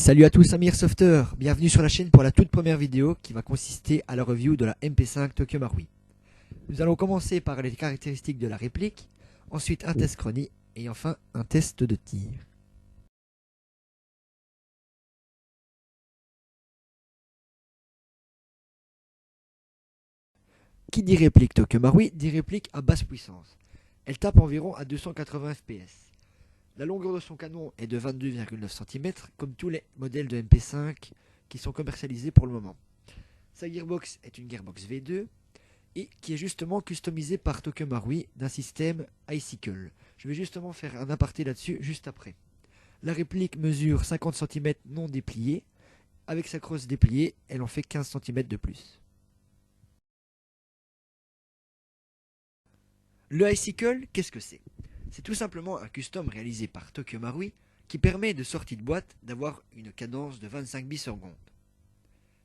Salut à tous, Amir Softer, bienvenue sur la chaîne pour la toute première vidéo qui va consister à la review de la MP5 Tokyo Marui. Nous allons commencer par les caractéristiques de la réplique, ensuite un test chronie et enfin un test de tir. Qui dit réplique Tokyo Marui dit réplique à basse puissance. Elle tape environ à 280 fps. La longueur de son canon est de 22,9 cm comme tous les modèles de MP5 qui sont commercialisés pour le moment. Sa gearbox est une gearbox V2 et qui est justement customisée par Tokyo Marui d'un système Icicle. Je vais justement faire un aparté là-dessus juste après. La réplique mesure 50 cm non dépliée. Avec sa crosse dépliée, elle en fait 15 cm de plus. Le Icicle, qu'est-ce que c'est? C'est tout simplement un custom réalisé par Tokyo Marui qui permet de sortie de boîte d'avoir une cadence de 25 billes secondes.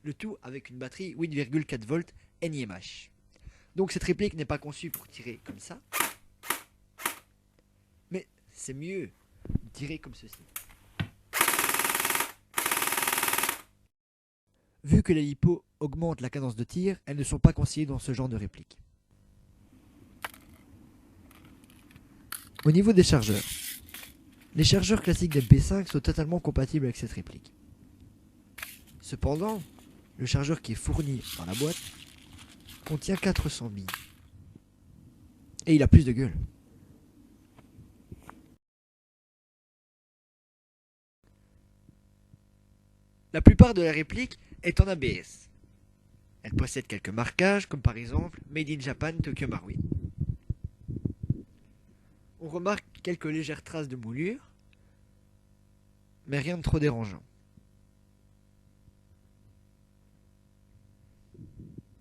Le tout avec une batterie 8,4 volts NiMH. Donc cette réplique n'est pas conçue pour tirer comme ça, mais c'est mieux de tirer comme ceci. Vu que les LiPo augmentent la cadence de tir, elles ne sont pas conseillées dans ce genre de réplique. Au niveau des chargeurs, les chargeurs classiques d'MP5 sont totalement compatibles avec cette réplique. Cependant, le chargeur qui est fourni dans la boîte contient 400 billes. Et il a plus de gueule. La plupart de la réplique est en ABS. Elle possède quelques marquages, comme par exemple Made in Japan Tokyo Marui. On remarque quelques légères traces de moulure, mais rien de trop dérangeant.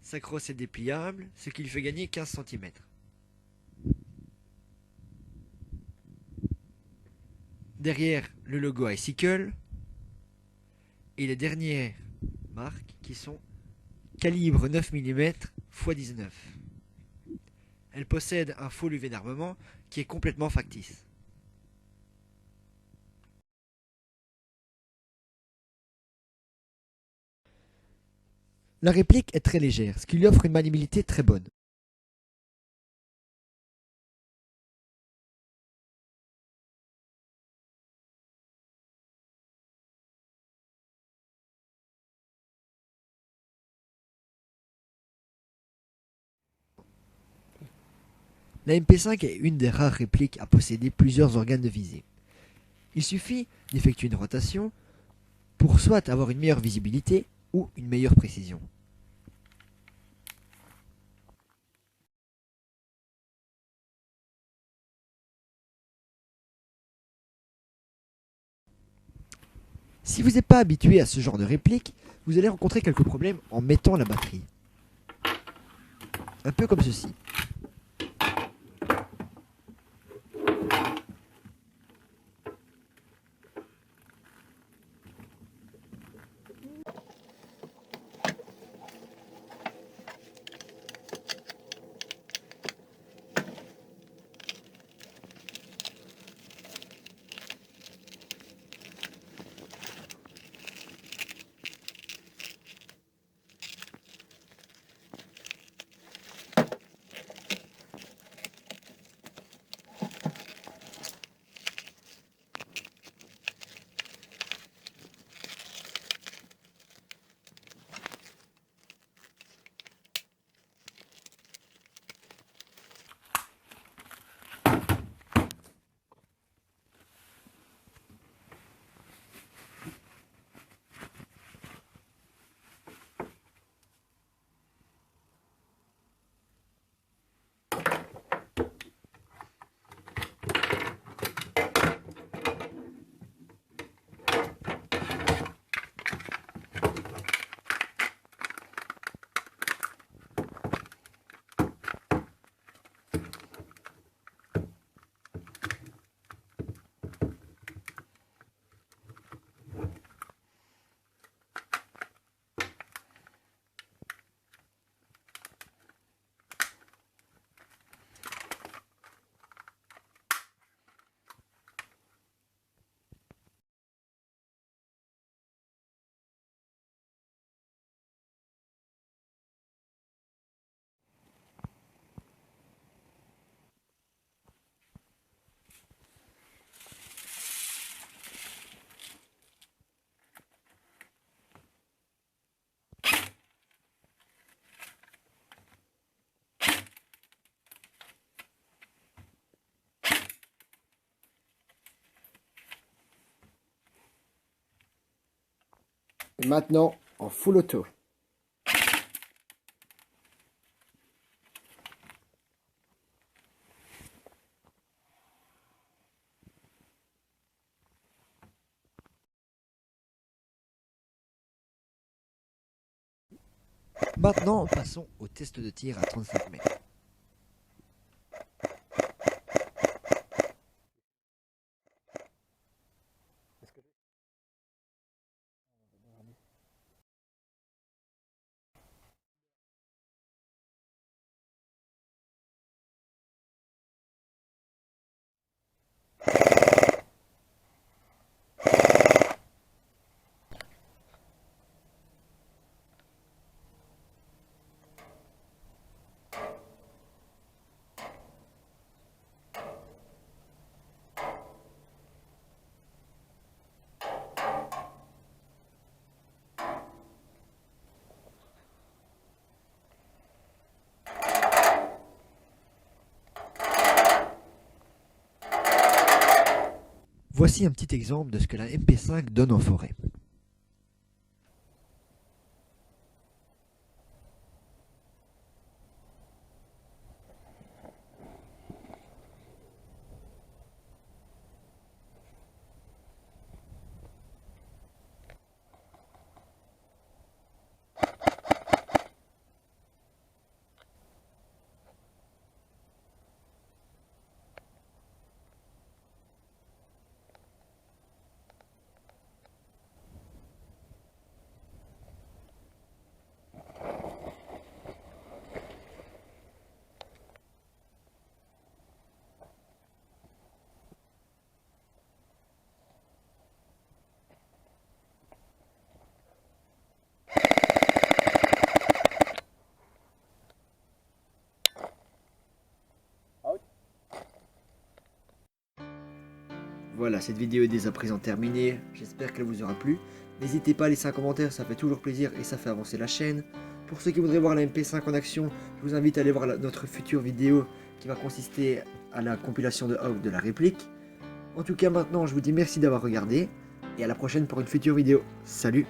Sa crosse est dépliable, ce qui lui fait gagner 15 cm. Derrière, le logo Icicle et les dernières marques qui sont calibre 9 mm x 19. Elle possède un faux levier d'armement qui est complètement factice. La réplique est très légère, ce qui lui offre une maniabilité très bonne. La MP5 est une des rares répliques à posséder plusieurs organes de visée. Il suffit d'effectuer une rotation pour soit avoir une meilleure visibilité ou une meilleure précision. Si vous n'êtes pas habitué à ce genre de réplique, vous allez rencontrer quelques problèmes en mettant la batterie. Un peu comme ceci. Et maintenant en full auto. Maintenant, passons au test de tir à 35 mètres. Voici un petit exemple de ce que la MP5 donne en forêt. Voilà, cette vidéo est dès à présent terminée, j'espère qu'elle vous aura plu. N'hésitez pas à laisser un commentaire, ça fait toujours plaisir et ça fait avancer la chaîne. Pour ceux qui voudraient voir la MP5 en action, je vous invite à aller voir notre future vidéo qui va consister à la compilation de Hawk de la réplique. En tout cas maintenant, je vous dis merci d'avoir regardé et à la prochaine pour une future vidéo. Salut!